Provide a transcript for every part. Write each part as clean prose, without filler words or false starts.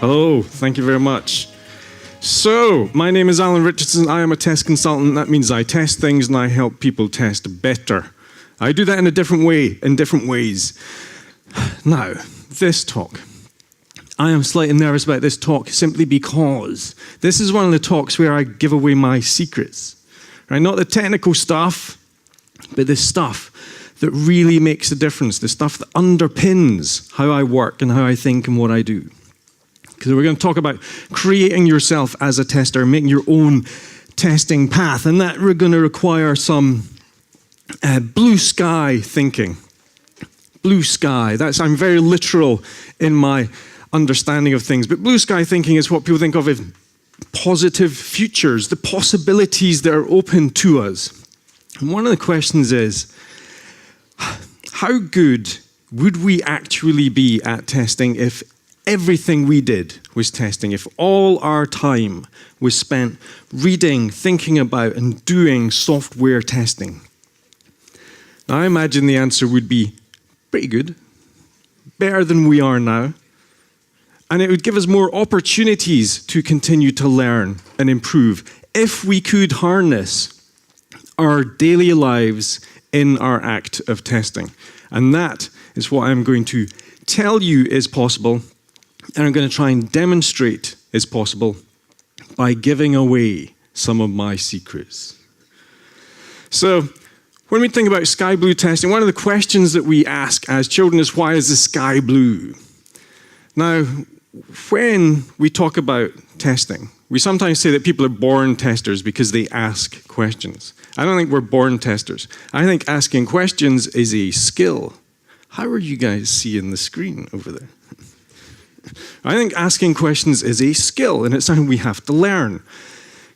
Hello, thank you very much. So, my name is Alan Richardson. I am a test consultant. That means I test things and I help people test better. I do that in a different way, in different ways. Now, this talk. I am slightly nervous about this talk simply because this is one of the talks where I give away my secrets. Right? Not the technical stuff, but the stuff that really makes a difference, the stuff that underpins how I work and how I think and what I do. Because we're going to talk about creating yourself as a tester, making your own testing path, and that we're going to require some blue sky thinking. Blue sky, I'm very literal in my understanding of things, but blue sky thinking is what people think of as positive futures, the possibilities that are open to us. And one of the questions is, how good would we actually be at testing if everything we did was testing, if all our time was spent reading, thinking about, and doing software testing? Now, I imagine the answer would be pretty good, better than we are now, and it would give us more opportunities to continue to learn and improve if we could harness our daily lives in our act of testing. And that is what I'm going to tell you is possible, and I'm going to try and demonstrate is possible by giving away some of my secrets. So, when we think about sky blue testing, one of the questions that we ask as children is, why is the sky blue? Now, when we talk about testing, we sometimes say that people are born testers because they ask questions. I don't think we're born testers. I think asking questions is a skill. How are you guys seeing the screen over there? I think asking questions is a skill, and it's something we have to learn.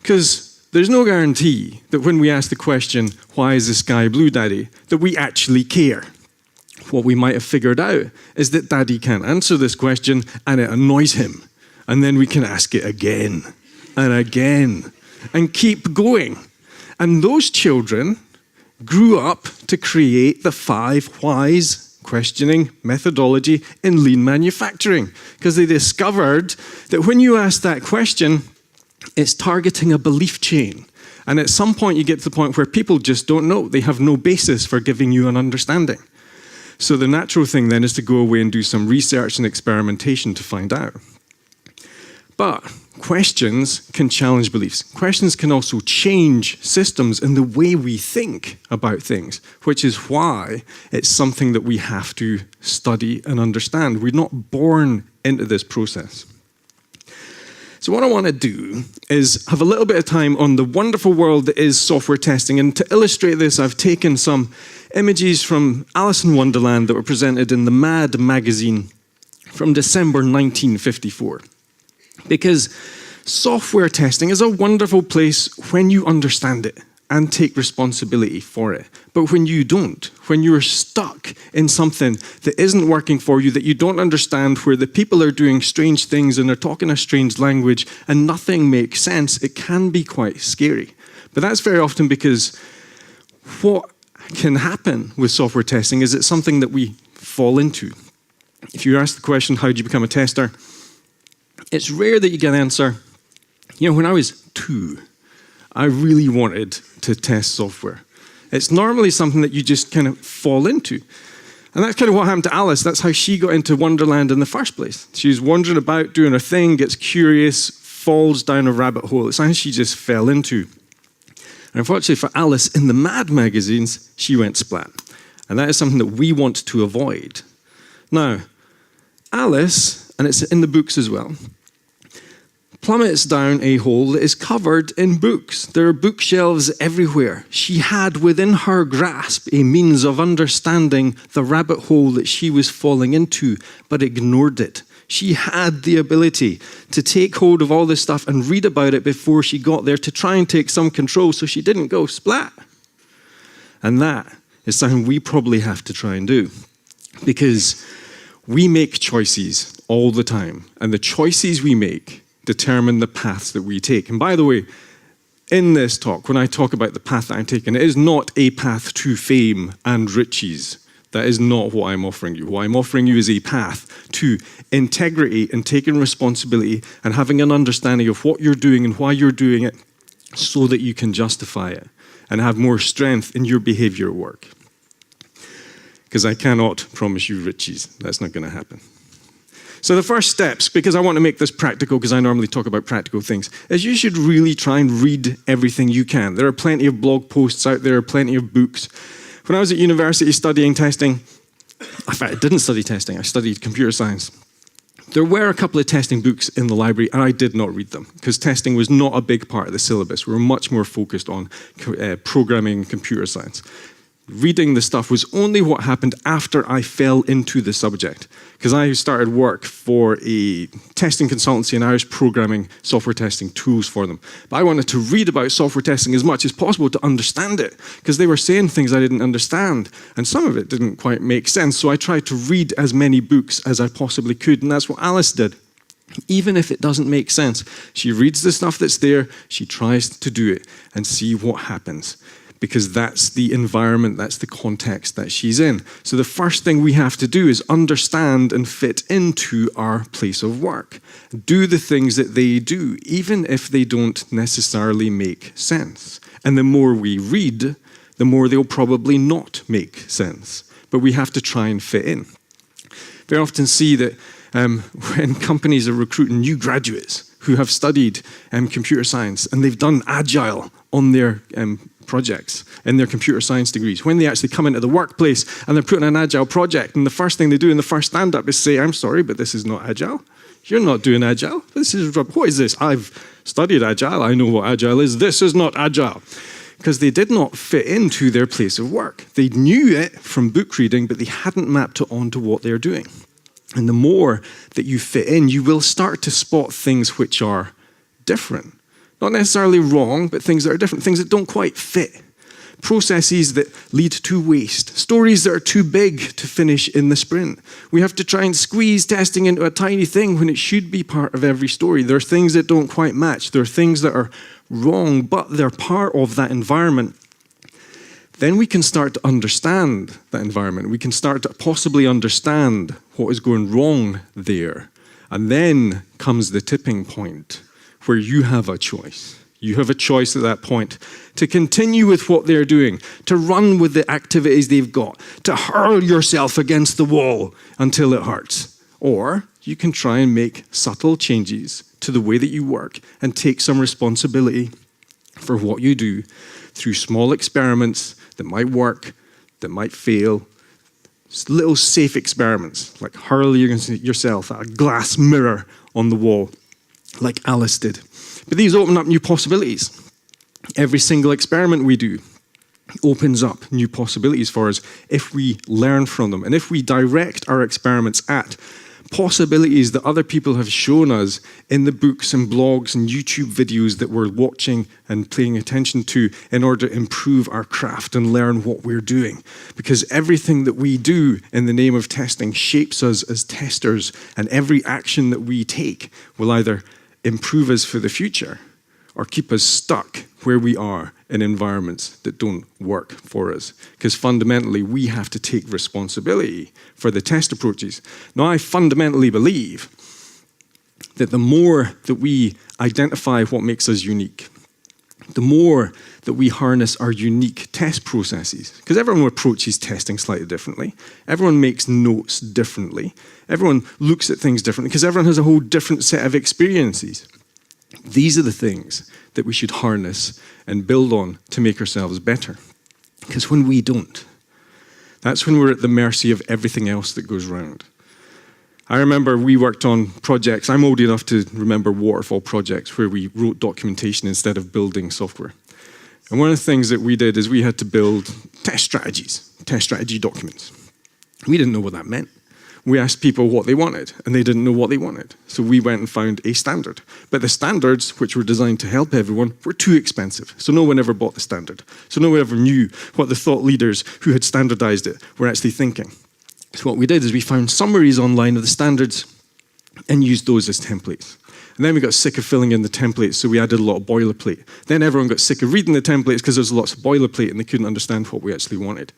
Because there's no guarantee that when we ask the question, why is the sky blue, Daddy, that we actually care. What we might have figured out is that Daddy can't answer this question, and it annoys him. And then we can ask it again, and keep going. And those children grew up to create the 5 whys questioning methodology in lean manufacturing, because they discovered that when you ask that question, it's targeting a belief chain. And at some point, you get to the point where people just don't know. They have no basis for giving you an understanding. So the natural thing then is to go away and do some research and experimentation to find out. But questions can challenge beliefs. Questions can also change systems in the way we think about things, which is why it's something that we have to study and understand. We're not born into this process. So what I want to do is have a little bit of time on the wonderful world that is software testing. And to illustrate this, I've taken some images from Alice in Wonderland that were presented in the Mad magazine from December 1954. Because software testing is a wonderful place when you understand it and take responsibility for it. But when you don't, when you're stuck in something that isn't working for you, that you don't understand, where the people are doing strange things and they're talking a strange language and nothing makes sense, it can be quite scary. But that's very often because what can happen with software testing is it's something that we fall into. If you ask the question, how do you become a tester? It's rare that you get an answer. You know, when I was 2, I really wanted to test software. It's normally something that you just kind of fall into. And that's kind of what happened to Alice. That's how she got into Wonderland in the first place. She was wandering about, doing her thing, gets curious, falls down a rabbit hole. It's something she just fell into. And unfortunately for Alice, in the Mad magazines, she went splat. And that is something that we want to avoid. Now, Alice, and it's in the books as well, plummets down a hole that is covered in books. There are bookshelves everywhere. She had within her grasp a means of understanding the rabbit hole that she was falling into, but ignored it. She had the ability to take hold of all this stuff and read about it before she got there, to try and take some control so she didn't go splat. And that is something we probably have to try and do, because we make choices all the time, and the choices we make determine the paths that we take. And by the way, in this talk, when I talk about the path that I'm taking, it is not a path to fame and riches. That is not what I'm offering you. What I'm offering you is a path to integrity and taking responsibility and having an understanding of what you're doing and why you're doing it so that you can justify it and have more strength in your behavior at work. Because I cannot promise you riches. That's not going to happen. So the first steps, because I want to make this practical, because I normally talk about practical things, is you should really try and read everything you can. There are plenty of blog posts out there, plenty of books. When I was at university studying testing, in fact, I didn't study testing, I studied computer science. There were a couple of testing books in the library, and I did not read them, because testing was not a big part of the syllabus. We were much more focused on programming and computer science. Reading the stuff was only what happened after I fell into the subject, because I started work for a testing consultancy and I was programming software testing tools for them. But I wanted to read about software testing as much as possible to understand it, because they were saying things I didn't understand, and some of it didn't quite make sense. So I tried to read as many books as I possibly could, and that's what Alice did. Even if it doesn't make sense, she reads the stuff that's there, she tries to do it and see what happens. Because that's the environment, that's the context that she's in. So the first thing we have to do is understand and fit into our place of work. Do the things that they do, even if they don't necessarily make sense. And the more we read, the more they'll probably not make sense. But we have to try and fit in. Very often see that when companies are recruiting new graduates who have studied computer science and they've done Agile on their projects in their computer science degrees, when they actually come into the workplace and they're putting an Agile project, and the first thing they do in the first stand-up is say, I'm sorry, but this is not Agile. You're not doing Agile. What is this? I've studied Agile. I know what Agile is. This is not Agile. Because they did not fit into their place of work. They knew it from book reading, but they hadn't mapped it onto what they're doing. And the more that you fit in, you will start to spot things which are different. Not necessarily wrong, but things that are different, things that don't quite fit. Processes that lead to waste. Stories that are too big to finish in the sprint. We have to try and squeeze testing into a tiny thing when it should be part of every story. There are things that don't quite match. There are things that are wrong, but they're part of that environment. Then we can start to understand that environment. We can start to possibly understand what is going wrong there. And then comes the tipping point where you have a choice. You have a choice at that point to continue with what they're doing, to run with the activities they've got, to hurl yourself against the wall until it hurts. Or you can try and make subtle changes to the way that you work and take some responsibility for what you do through small experiments that might work, that might fail. Just little safe experiments, like hurl yourself at a glass mirror on the wall, like Alice did. But these open up new possibilities. Every single experiment we do opens up new possibilities for us if we learn from them and if we direct our experiments at possibilities that other people have shown us in the books and blogs and YouTube videos that we're watching and paying attention to in order to improve our craft and learn what we're doing. Because everything that we do in the name of testing shapes us as testers, and every action that we take will either improve us for the future or keep us stuck where we are in environments that don't work for us. Because fundamentally, we have to take responsibility for the test approaches. Now, I fundamentally believe that the more that we identify what makes us unique, the more that we harness our unique test processes, because everyone approaches testing slightly differently, everyone makes notes differently, everyone looks at things differently, because everyone has a whole different set of experiences. These are the things that we should harness and build on to make ourselves better. Because when we don't, that's when we're at the mercy of everything else that goes round. I remember we worked on projects. I'm old enough to remember waterfall projects where we wrote documentation instead of building software. And one of the things that we did is we had to build test strategy documents. We didn't know what that meant. We asked people what they wanted, and they didn't know what they wanted. So we went and found a standard. But the standards, which were designed to help everyone, were too expensive. So no one ever bought the standard. So no one ever knew what the thought leaders who had standardized it were actually thinking. So what we did is we found summaries online of the standards, and used those as templates. And then we got sick of filling in the templates, so we added a lot of boilerplate. Then everyone got sick of reading the templates because there's lots of boilerplate and they couldn't understand what we actually wanted.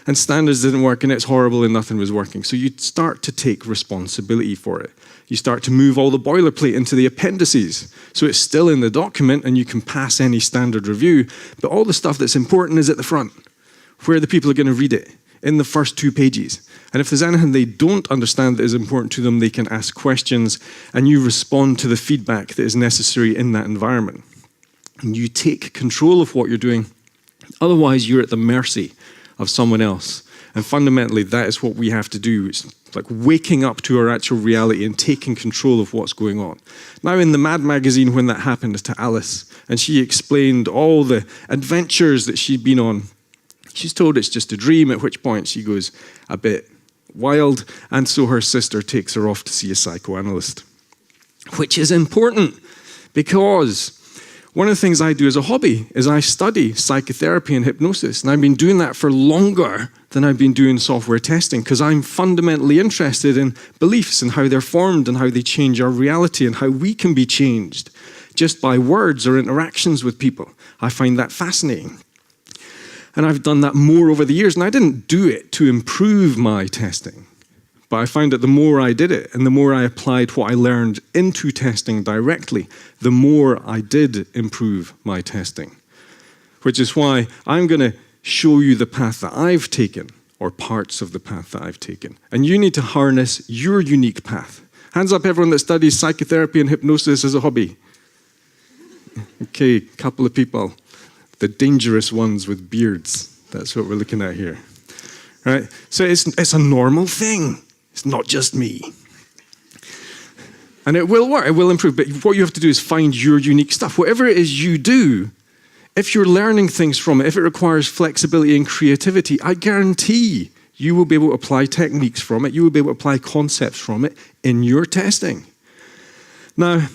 And standards didn't work and it's horrible and nothing was working. So you start to take responsibility for it. You start to move all the boilerplate into the appendices. So it's still in the document and you can pass any standard review, but all the stuff that's important is at the front, where the people are going to read it, in the first 2 pages. And if there's anything they don't understand that is important to them, they can ask questions and you respond to the feedback that is necessary in that environment. And you take control of what you're doing. Otherwise, you're at the mercy of someone else. And fundamentally, that is what we have to do. It's like waking up to our actual reality and taking control of what's going on. Now, in the Mad magazine, when that happened to Alice, and she explained all the adventures that she'd been on, she's told it's just a dream, at which point she goes a bit wild, and so her sister takes her off to see a psychoanalyst. Which is important, because one of the things I do as a hobby is I study psychotherapy and hypnosis, and I've been doing that for longer than I've been doing software testing, because I'm fundamentally interested in beliefs and how they're formed and how they change our reality and how we can be changed just by words or interactions with people. I find that fascinating. And I've done that more over the years, and I didn't do it to improve my testing. But I found that the more I did it, and the more I applied what I learned into testing directly, the more I did improve my testing. Which is why I'm going to show you the path that I've taken, or parts of the path that I've taken. And you need to harness your unique path. Hands up everyone that studies psychotherapy and hypnosis as a hobby. Okay, a couple of people. The dangerous ones with beards. That's what we're looking at here. Right? So it's a normal thing. It's not just me. And it will work, it will improve, but what you have to do is find your unique stuff. Whatever it is you do, if you're learning things from it, if it requires flexibility and creativity, I guarantee you will be able to apply techniques from it, you will be able to apply concepts from it in your testing. Now,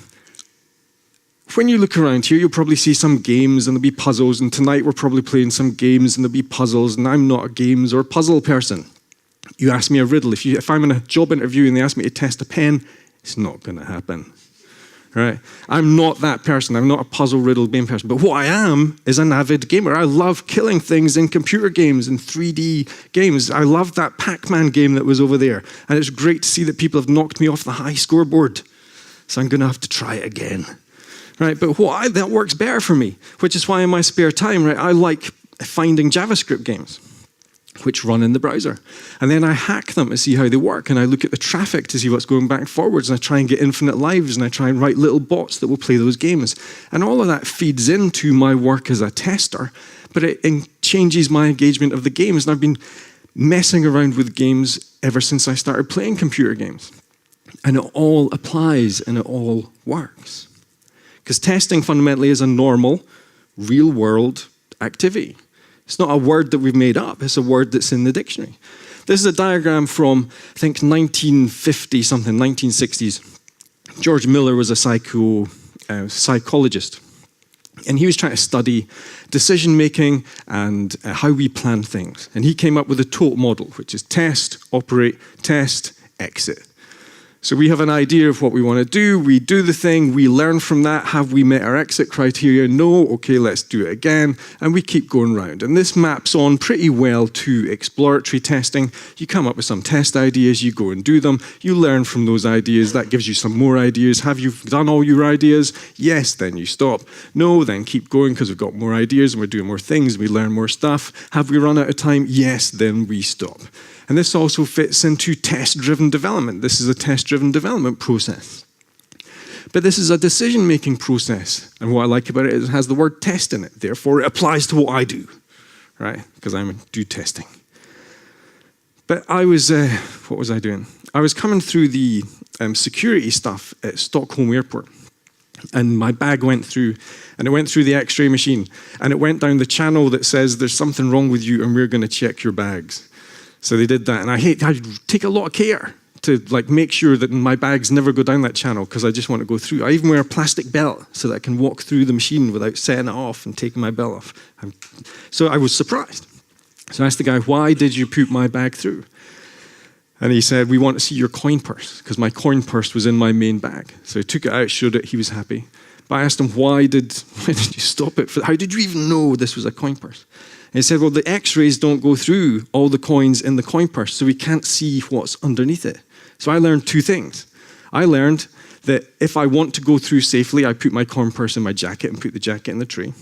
when you look around here, you'll probably see some games and there'll be puzzles, and tonight we're probably playing some games and there'll be puzzles, and I'm not a games or puzzle person. You ask me a riddle. If I'm in a job interview and they ask me to test a pen, it's not going to happen. Right? I'm not that person. I'm not a puzzle riddle game person. But what I am is an avid gamer. I love killing things in computer games and 3D games. I love that Pac-Man game that was over there. And it's great to see that people have knocked me off the high scoreboard. So I'm going to have to try it again. Right? But that works better for me, which is why in my spare time, right, I like finding JavaScript games, which run in the browser. And then I hack them to see how they work, and I look at the traffic to see what's going back and forwards, and I try and get infinite lives, and I try and write little bots that will play those games. And all of that feeds into my work as a tester, but it changes my engagement of the games. And I've been messing around with games ever since I started playing computer games. And it all applies, and it all works. Because testing fundamentally is a normal, real-world activity. It's not a word that we've made up. It's a word that's in the dictionary. This is a diagram from, I think, 1950-something, 1960s. George Miller was a psychologist. And he was trying to study decision-making and how we plan things. And he came up with a TOTE model, which is test, operate, test, exit. So we have an idea of what we want to do. We do the thing. We learn from that. Have we met our exit criteria? No. Okay, let's do it again. And we keep going round. And this maps on pretty well to exploratory testing. You come up with some test ideas. You go and do them. You learn from those ideas. That gives you some more ideas. Have you done all your ideas? Yes. Then you stop. No. Then keep going because we've got more ideas and we're doing more things. We learn more stuff. Have we run out of time? Yes. Then we stop. And this also fits into test-driven development. This is a test-driven development process. But this is a decision-making process. And what I like about it is it has the word test in it. Therefore, it applies to what I do, right? Because I do testing. But I was, what was I doing? I was coming through the security stuff at Stockholm Airport. And my bag went through, and it went through the X-ray machine. And it went down the channel that says, there's something wrong with you and we're going to check your bags. So they did that, and I take a lot of care to make sure that my bags never go down that channel because I just want to go through. I even wear a plastic belt so that I can walk through the machine without setting it off and taking my belt off. So I was surprised. So I asked the guy, why did you put my bag through? And he said, we want to see your coin purse, because my coin purse was in my main bag. So he took it out, showed it, he was happy. But I asked him, why did you stop it? How did you even know this was a coin purse? And he said, well, the x-rays don't go through all the coins in the coin purse, so we can't see what's underneath it. So I learned two things. I learned that if I want to go through safely, I put my coin purse in my jacket and put the jacket in the tray.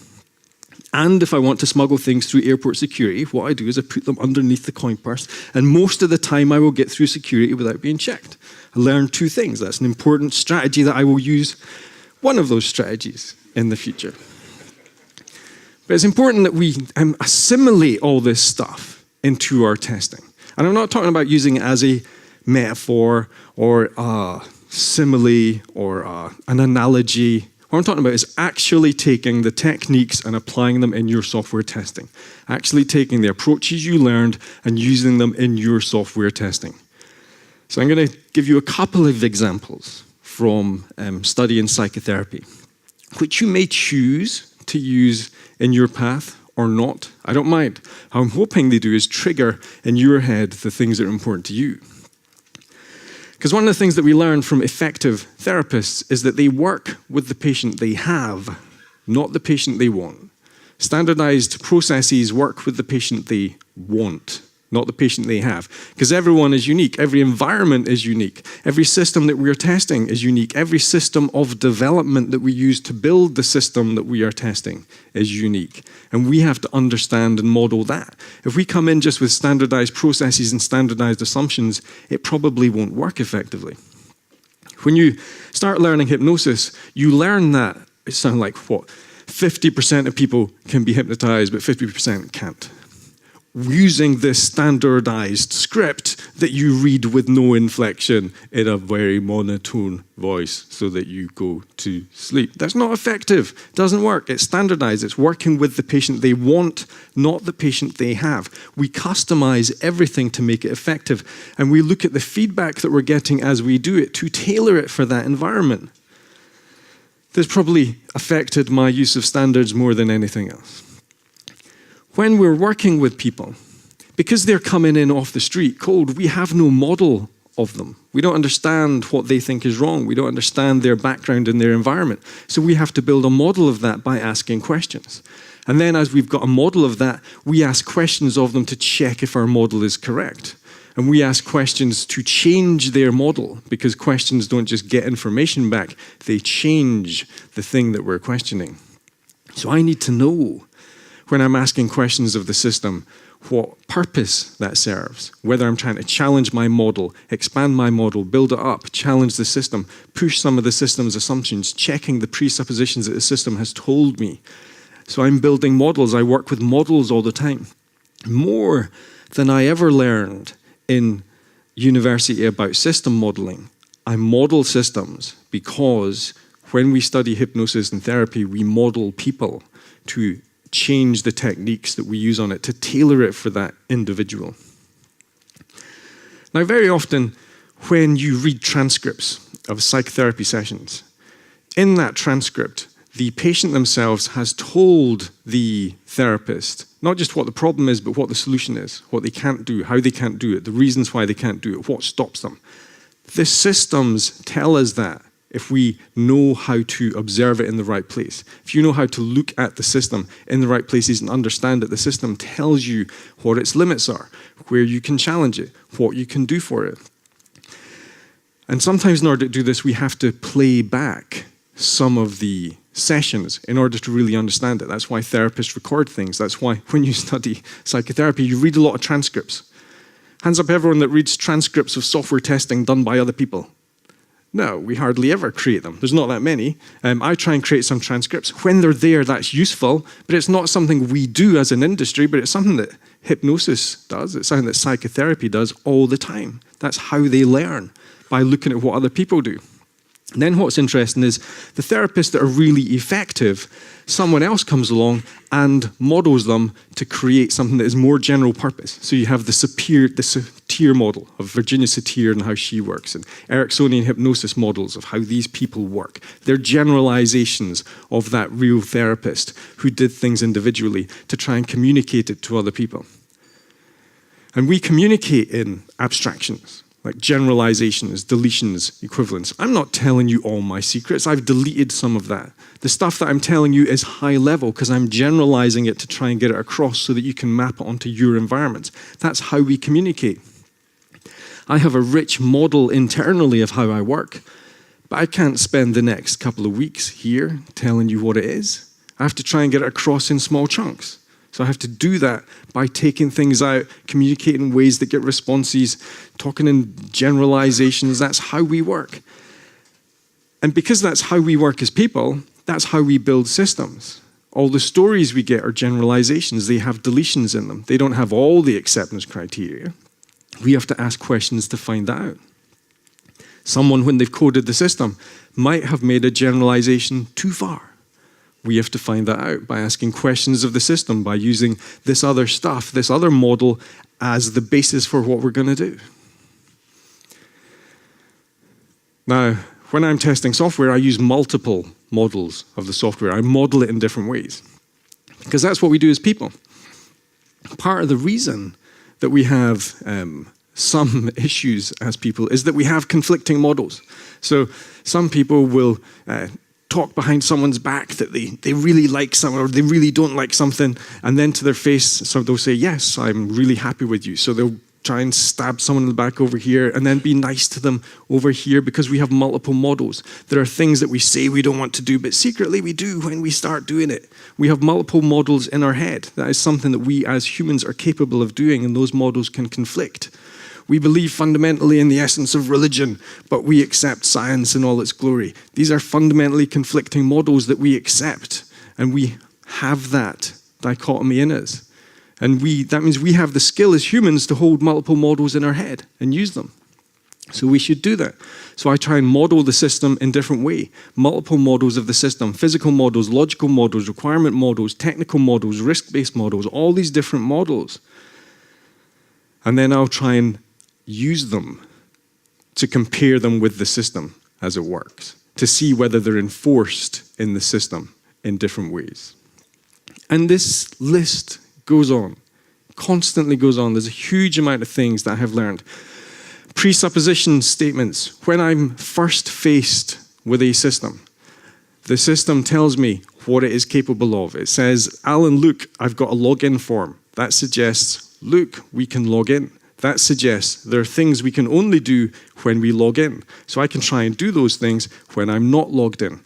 And if I want to smuggle things through airport security, what I do is I put them underneath the coin purse, and most of the time I will get through security without being checked. I learned two things. That's an important strategy that I will use, one of those strategies, in the future. But it's important that we assimilate all this stuff into our testing. And I'm not talking about using it as a metaphor or a simile or an analogy. What I'm talking about is actually taking the techniques and applying them in your software testing. Actually taking the approaches you learned and using them in your software testing. So I'm going to give you a couple of examples from studying psychotherapy, which you may choose to use in your path or not. I don't mind. How I'm hoping they do is trigger in your head the things that are important to you. Because one of the things that we learn from effective therapists is that they work with the patient they have, not the patient they want. Standardized processes work with the patient they want, not the patient they have. Because everyone is unique. Every environment is unique. Every system that we are testing is unique. Every system of development that we use to build the system that we are testing is unique. And we have to understand and model that. If we come in just with standardized processes and standardized assumptions, it probably won't work effectively. When you start learning hypnosis, you learn that, it sounds like what? 50% of people can be hypnotized, but 50% can't. Using this standardized script that you read with no inflection in a very monotone voice so that you go to sleep. That's not effective. It doesn't work. It's standardized. It's working with the patient they want, not the patient they have. We customize everything to make it effective, and we look at the feedback that we're getting as we do it to tailor it for that environment. This probably affected my use of standards more than anything else. When we're working with people, because they're coming in off the street cold, we have no model of them. We don't understand what they think is wrong. We don't understand their background and their environment. So we have to build a model of that by asking questions. And then as we've got a model of that, we ask questions of them to check if our model is correct. And we ask questions to change their model, because questions don't just get information back, they change the thing that we're questioning. So I need to know, when I'm asking questions of the system, what purpose that serves, whether I'm trying to challenge my model, expand my model, build it up, challenge the system, push some of the system's assumptions, checking the presuppositions that the system has told me. So I'm building models. I work with models all the time. More than I ever learned in university about system modeling. I model systems because when we study hypnosis and therapy, we model people to change the techniques that we use on it, to tailor it for that individual. Now, very often, when you read transcripts of psychotherapy sessions, in that transcript, the patient themselves has told the therapist not just what the problem is, but what the solution is, what they can't do, how they can't do it, the reasons why they can't do it, what stops them. The systems tell us that if we know how to observe it in the right place. If you know how to look at the system in the right places and understand that the system tells you what its limits are, where you can challenge it, what you can do for it. And sometimes in order to do this, we have to play back some of the sessions in order to really understand it. That's why therapists record things. That's why when you study psychotherapy, you read a lot of transcripts. Hands up everyone that reads transcripts of software testing done by other people. No, we hardly ever create them. There's not that many. I try and create some transcripts. When they're there, that's useful, but it's not something we do as an industry, but it's something that hypnosis does. It's something that psychotherapy does all the time. That's how they learn, by looking at what other people do. And then what's interesting is the therapists that are really effective, someone else comes along and models them to create something that is more general purpose. So you have the Satir model of Virginia Satir and how she works, and Ericksonian hypnosis models of how these people work. They're generalizations of that real therapist who did things individually to try and communicate it to other people. And we communicate in abstractions. like generalizations, deletions, equivalents. I'm not telling you all my secrets. I've deleted some of that. The stuff that I'm telling you is high level because I'm generalizing it to try and get it across so that you can map it onto your environment. That's how we communicate. I have a rich model internally of how I work, but I can't spend the next couple of weeks here telling you what it is. I have to try and get it across in small chunks. So I have to do that by taking things out, communicating in ways that get responses, talking in generalizations. That's how we work. And because that's how we work as people, that's how we build systems. All the stories we get are generalizations. They have deletions in them. They don't have all the acceptance criteria. We have to ask questions to find that out. Someone, when they've coded the system, might have made a generalization too far. We have to find that out by asking questions of the system, by using this other stuff, this other model as the basis for what we're going to do. Now, when I'm testing software, I use multiple models of the software. I model it in different ways because that's what we do as people. Part of the reason that we have some issues as people is that we have conflicting models. So some people will talk behind someone's back that they really like someone or they really don't like something, and then to their face, so they'll say, yes, I'm really happy with you. So they'll try and stab someone in the back over here and then be nice to them over here because we have multiple models. There are things that we say we don't want to do, but secretly we do when we start doing it. We have multiple models in our head. That is something that we as humans are capable of doing, and those models can conflict. We believe fundamentally in the essence of religion, but we accept science in all its glory. These are fundamentally conflicting models that we accept, and we have that dichotomy in us. And that means we have the skill as humans to hold multiple models in our head and use them. So we should do that. So I try and model the system in different ways. Multiple models of the system, physical models, logical models, requirement models, technical models, risk-based models, all these different models. And then I'll try and use them to compare them with the system as it works, to see whether they're enforced in the system in different ways. And this list goes on, constantly goes on. There's a huge amount of things that I have learned. Presupposition statements. When I'm first faced with a system, the system tells me what it is capable of. It says, Alan, look, I've got a login form. That suggests, look, we can log in. That suggests there are things we can only do when we log in. So I can try and do those things when I'm not logged in.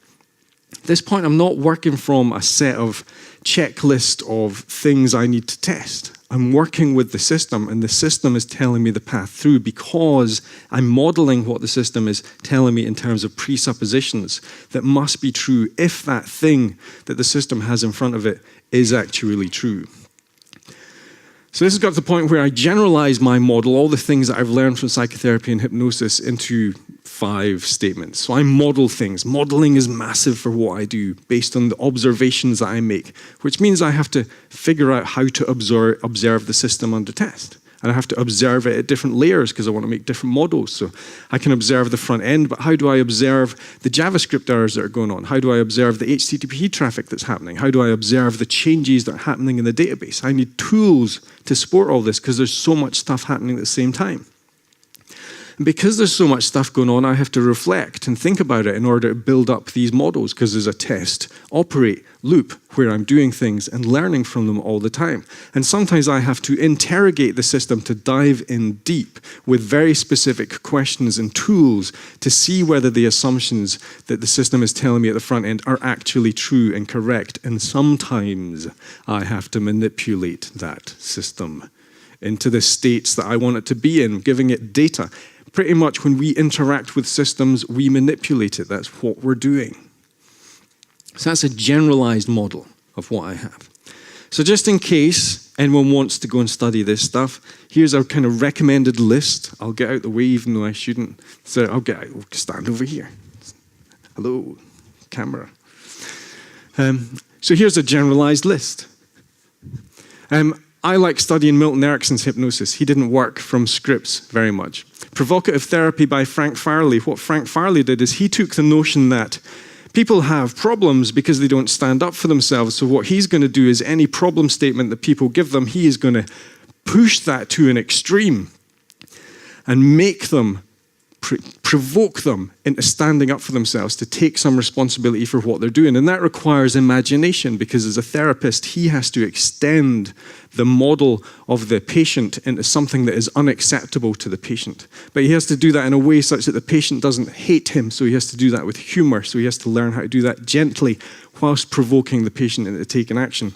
At this point, I'm not working from a set of checklist of things I need to test. I'm working with the system, and the system is telling me the path through because I'm modeling what the system is telling me in terms of presuppositions that must be true if that thing that the system has in front of it is actually true. So this has got to the point where I generalize my model, all the things that I've learned from psychotherapy and hypnosis, into 5 statements. So I model things. Modeling is massive for what I do based on the observations that I make, which means I have to figure out how to observe the system under test. And I have to observe it at different layers because I want to make different models. So I can observe the front end, but how do I observe the JavaScript errors that are going on? How do I observe the HTTP traffic that's happening? How do I observe the changes that are happening in the database? I need tools to support all this because there's so much stuff happening at the same time. And because there's so much stuff going on, I have to reflect and think about it in order to build up these models because there's a test, operate, loop where I'm doing things and learning from them all the time. And sometimes I have to interrogate the system to dive in deep with very specific questions and tools to see whether the assumptions that the system is telling me at the front end are actually true and correct. And sometimes I have to manipulate that system into the states that I want it to be in, giving it data. Pretty much when we interact with systems, we manipulate it. That's what we're doing. So that's a generalized model of what I have. So just in case anyone wants to go and study this stuff, here's our kind of recommended list. I'll get out the way even though I shouldn't. So I'll stand over here. Hello, camera. So here's a generalized list. I like studying Milton Erickson's hypnosis. He didn't work from scripts very much. Provocative Therapy by Frank Farley. What Frank Farley did is he took the notion that people have problems because they don't stand up for themselves. So what he's going to do is any problem statement that people give them, he is going to push that to an extreme. and make them, provoke them into standing up for themselves, to take some responsibility for what they're doing. And that requires imagination, because as a therapist, he has to extend the model of the patient into something that is unacceptable to the patient. But he has to do that in a way such that the patient doesn't hate him, so he has to do that with humor, so he has to learn how to do that gently whilst provoking the patient into taking action.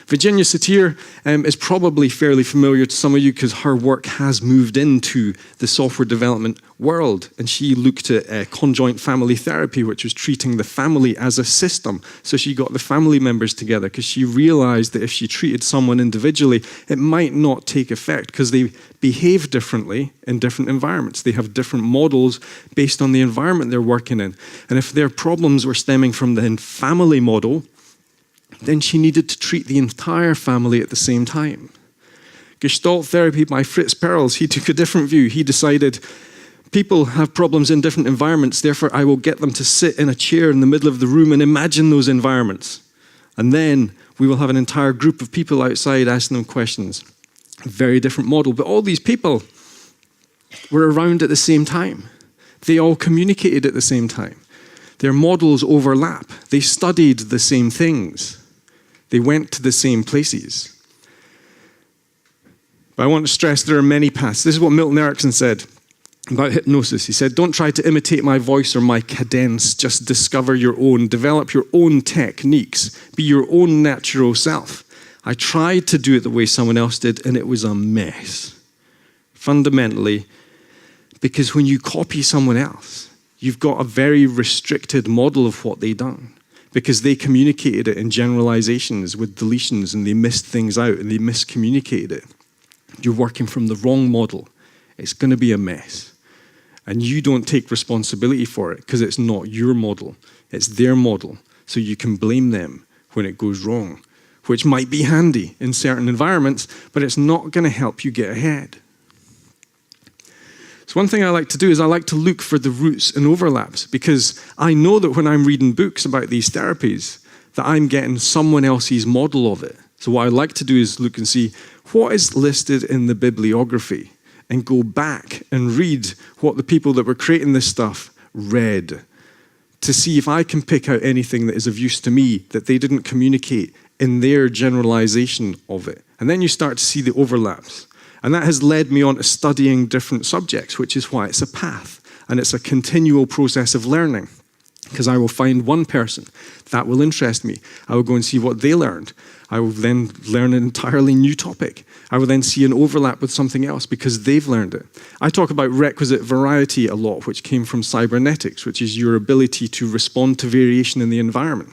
Virginia Satir is probably fairly familiar to some of you because her work has moved into the software development world, and she looked at conjoint family therapy, which was treating the family as a system. So she got the family members together because she realized that if she treated someone individually, it might not take effect because they behave differently in different environments. They have different models based on the environment they're working in. And if their problems were stemming from the family model, then she needed to treat the entire family at the same time. Gestalt therapy by Fritz Perls, he took a different view. He decided people have problems in different environments, therefore I will get them to sit in a chair in the middle of the room and imagine those environments. And then we will have an entire group of people outside asking them questions. A very different model, but all these people were around at the same time. They all communicated at the same time. Their models overlap. They studied the same things. They went to the same places. But I want to stress there are many paths. This is what Milton Erickson said about hypnosis. He said, don't try to imitate my voice or my cadence. Just discover your own. Develop your own techniques. Be your own natural self. I tried to do it the way someone else did, and it was a mess. Fundamentally, because when you copy someone else, you've got a very restricted model of what they've done, because they communicated it in generalizations with deletions, and they missed things out and they miscommunicated it. You're working from the wrong model. It's going to be a mess. And you don't take responsibility for it because it's not your model. It's their model. So you can blame them when it goes wrong, which might be handy in certain environments, but it's not going to help you get ahead. So one thing I like to do is I like to look for the roots and overlaps, because I know that when I'm reading books about these therapies, that I'm getting someone else's model of it. So what I like to do is look and see what is listed in the bibliography and go back and read what the people that were creating this stuff read, to see if I can pick out anything that is of use to me that they didn't communicate in their generalization of it. And then you start to see the overlaps. And that has led me on to studying different subjects, which is why it's a path. And it's a continual process of learning. Because I will find one person that will interest me. I will go and see what they learned. I will then learn an entirely new topic. I will then see an overlap with something else because they've learned it. I talk about requisite variety a lot, which came from cybernetics, which is your ability to respond to variation in the environment,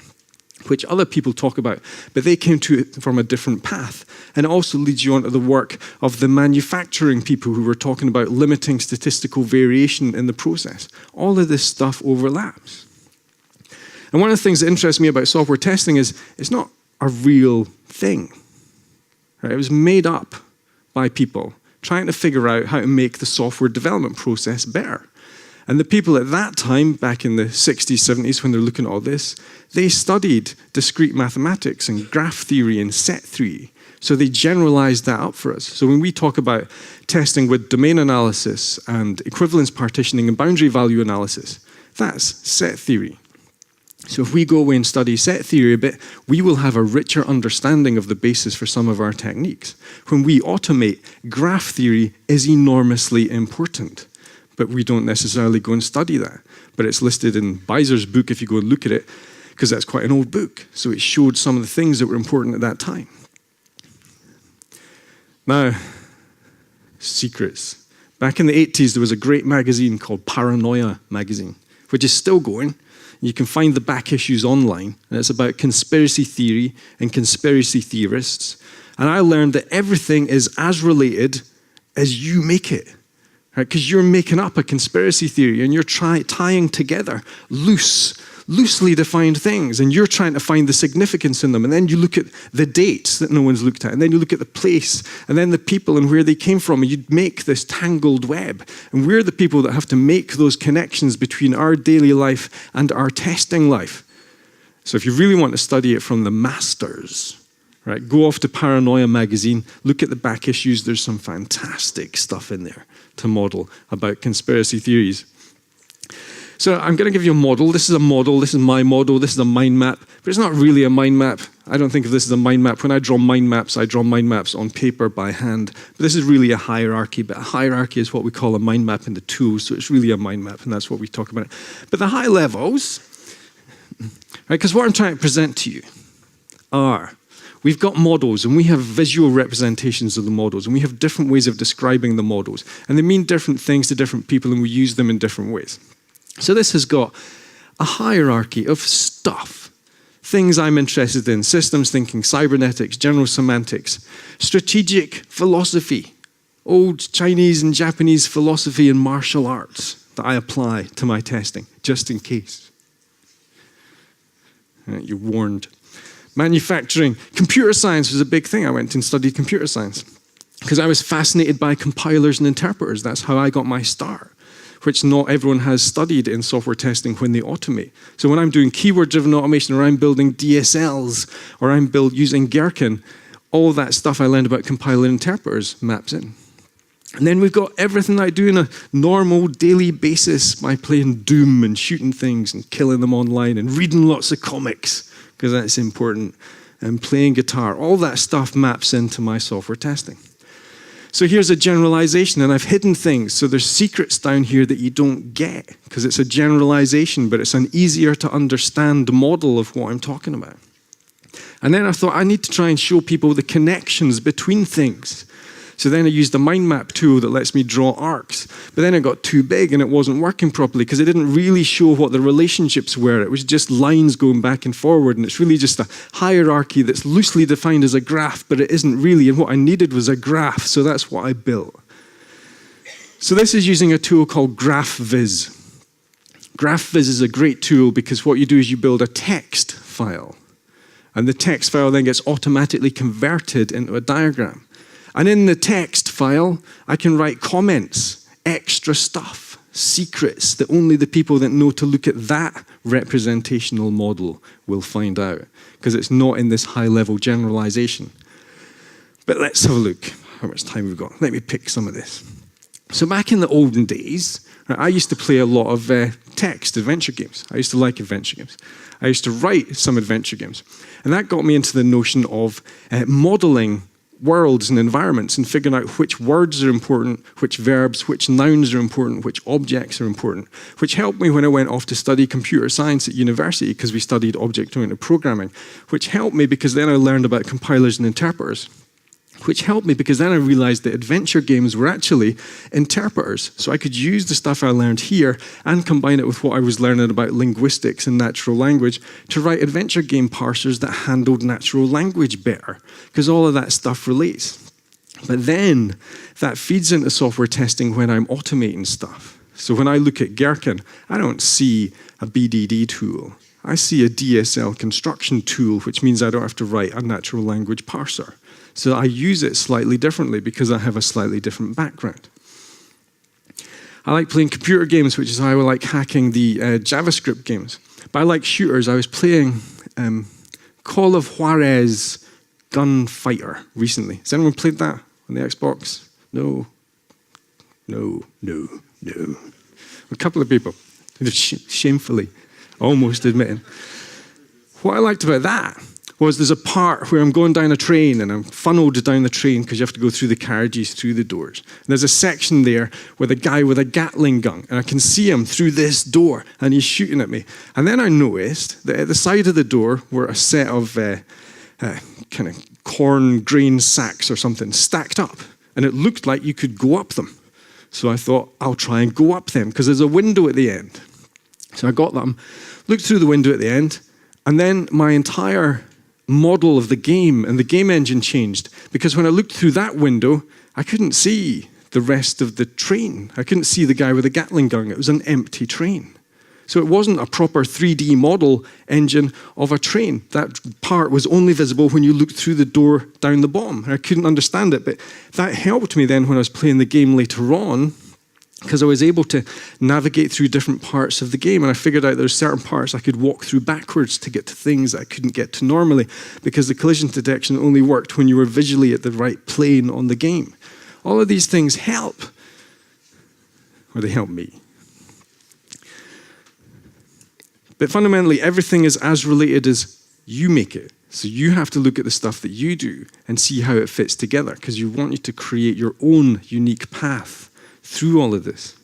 which other people talk about, but they came to it from a different path. And it also leads you on to the work of the manufacturing people who were talking about limiting statistical variation in the process. All of this stuff overlaps. And one of the things that interests me about software testing is it's not a real thing. Right? It was made up by people trying to figure out how to make the software development process better. And the people at that time, back in the 60s, 70s, when they're looking at all this, they studied discrete mathematics and graph theory and set theory. So they generalized that up for us. So when we talk about testing with domain analysis and equivalence partitioning and boundary value analysis, that's set theory. So if we go away and study set theory a bit, we will have a richer understanding of the basis for some of our techniques. When we automate, graph theory is enormously important. But we don't necessarily go and study that. But it's listed in Beiser's book if you go and look at it, because that's quite an old book. So it showed some of the things that were important at that time. Now, secrets. Back in the 80s, there was a great magazine called Paranoia magazine, which is still going. You can find the back issues online, and it's about conspiracy theory and conspiracy theorists. And I learned that everything is as related as you make it. Right? Because you're making up a conspiracy theory and you're tying together loosely defined things, and you're trying to find the significance in them. And then you look at the dates that no one's looked at, and then you look at the place, and then the people and where they came from, and you make this tangled web. And we're the people that have to make those connections between our daily life and our testing life. So if you really want to study it from the masters, Right? Go off to Paranoia magazine, look at the back issues. There's some fantastic stuff in there to model about conspiracy theories. So I'm going to give you a model. This is a model. This is my model. This is a mind map. But it's not really a mind map. I don't think of this as a mind map. When I draw mind maps on paper by hand. But this is really a hierarchy. But a hierarchy is what we call a mind map in the tools. So it's really a mind map, and that's what we talk about. But the high levels, right? Because what I'm trying to present to you are, we've got models, and we have visual representations of the models, and we have different ways of describing the models. And they mean different things to different people, and we use them in different ways. So this has got a hierarchy of stuff, things I'm interested in: systems thinking, cybernetics, general semantics, strategic philosophy, old Chinese and Japanese philosophy and martial arts that I apply to my testing, just in case. You're warned. Manufacturing. Computer science was a big thing. I went and studied computer science because I was fascinated by compilers and interpreters. That's how I got my start, which not everyone has studied in software testing when they automate. So when I'm doing keyword-driven automation, or I'm building DSLs, or I'm using Gherkin, all that stuff I learned about compiler and interpreters maps in. And then we've got everything I do on a normal daily basis by playing Doom and shooting things and killing them online and reading lots of comics, because that's important, and playing guitar. All that stuff maps into my software testing. So here's a generalization, and I've hidden things. So there's secrets down here that you don't get, because it's a generalization, but it's an easier to understand model of what I'm talking about. And then I thought I need to try and show people the connections between things. So then I used the mind map tool that lets me draw arcs. But then it got too big and it wasn't working properly because it didn't really show what the relationships were. It was just lines going back and forward, and it's really just a hierarchy that's loosely defined as a graph, but it isn't really. And what I needed was a graph, so that's what I built. So this is using a tool called GraphViz. GraphViz is a great tool because what you do is you build a text file, and the text file then gets automatically converted into a diagram. And in the text file, I can write comments, extra stuff, secrets that only the people that know to look at that representational model will find out, because it's not in this high-level generalization. But let's have a look. How much time we've got? Let me pick some of this. So back in the olden days, I used to play a lot of text adventure games. I used to like adventure games. I used to write some adventure games. And that got me into the notion of modeling worlds and environments and figuring out which words are important, which verbs, which nouns are important, which objects are important, which helped me when I went off to study computer science at university, because we studied object-oriented programming, which helped me because then I learned about compilers and interpreters, which helped me because then I realized that adventure games were actually interpreters. So I could use the stuff I learned here and combine it with what I was learning about linguistics and natural language to write adventure game parsers that handled natural language better, because all of that stuff relates. But then that feeds into software testing when I'm automating stuff. So when I look at Gherkin, I don't see a BDD tool. I see a DSL construction tool, which means I don't have to write a natural language parser. So I use it slightly differently because I have a slightly different background. I like playing computer games, which is how I like hacking the JavaScript games. But I like shooters. I was playing Call of Juarez Gunfighter recently. Has anyone played that on the Xbox? No. A couple of people, shamefully, almost admitting. What I liked about that was there's a part where I'm going down a train and I'm funneled down the train because you have to go through the carriages, through the doors. And there's a section there with a guy with a Gatling gun, and I can see him through this door, and he's shooting at me. And then I noticed that at the side of the door were a set of kind of corn grain sacks or something stacked up, and it looked like you could go up them. So I thought, I'll try and go up them because there's a window at the end. So I got them, looked through the window at the end, and then my entire model of the game and the game engine changed, because when I looked through that window, I couldn't see the rest of the train. I couldn't see the guy with the Gatling gun. It was an empty train. So it wasn't a proper 3D model engine of a train. That part was only visible when you looked through the door down the bottom. I couldn't understand it, but that helped me then when I was playing the game later on, because I was able to navigate through different parts of the game, and I figured out there's certain parts I could walk through backwards to get to things that I couldn't get to normally, because the collision detection only worked when you were visually at the right plane on the game. All of these things help, or they help me. But fundamentally, everything is as related as you make it. So you have to look at the stuff that you do and see how it fits together, because you want you to create your own unique path through all of this.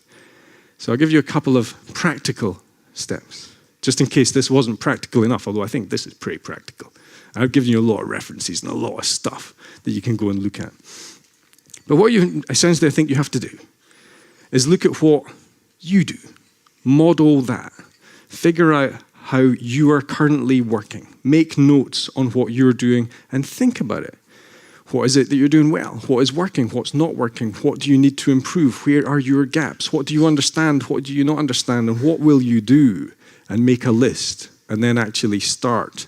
So I'll give you a couple of practical steps, just in case this wasn't practical enough, although I think this is pretty practical. I've given you a lot of references and a lot of stuff that you can go and look at. But what you essentially I think you have to do is look at what you do, model that, figure out how you are currently working, make notes on what you're doing and think about it. What is it that you're doing well? What is working? What's not working? What do you need to improve? Where are your gaps? What do you understand? What do you not understand? And what will you do? And make a list and then actually start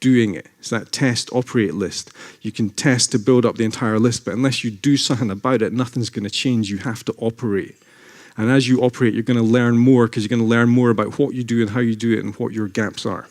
doing it. It's that test, operate list. You can test to build up the entire list, but unless you do something about it, nothing's going to change. You have to operate. And as you operate, you're going to learn more, because you're going to learn more about what you do and how you do it and what your gaps are.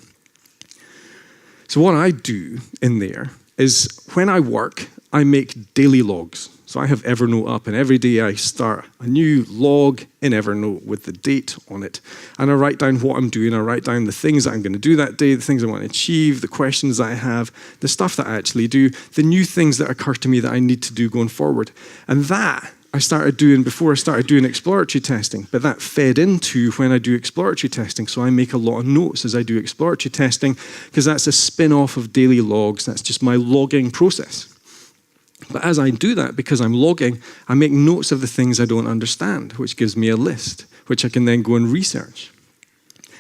So what I do in there is when I work, I make daily logs. So I have Evernote up, and every day I start a new log in Evernote with the date on it. And I write down what I'm doing. I write down the things that I'm going to do that day, the things I want to achieve, the questions that I have, the stuff that I actually do, the new things that occur to me that I need to do going forward. And that I started doing before I started doing exploratory testing, but that fed into when I do exploratory testing. So I make a lot of notes as I do exploratory testing, because that's a spin-off of daily logs. That's just my logging process. But as I do that, because I'm logging, I make notes of the things I don't understand, which gives me a list, which I can then go and research.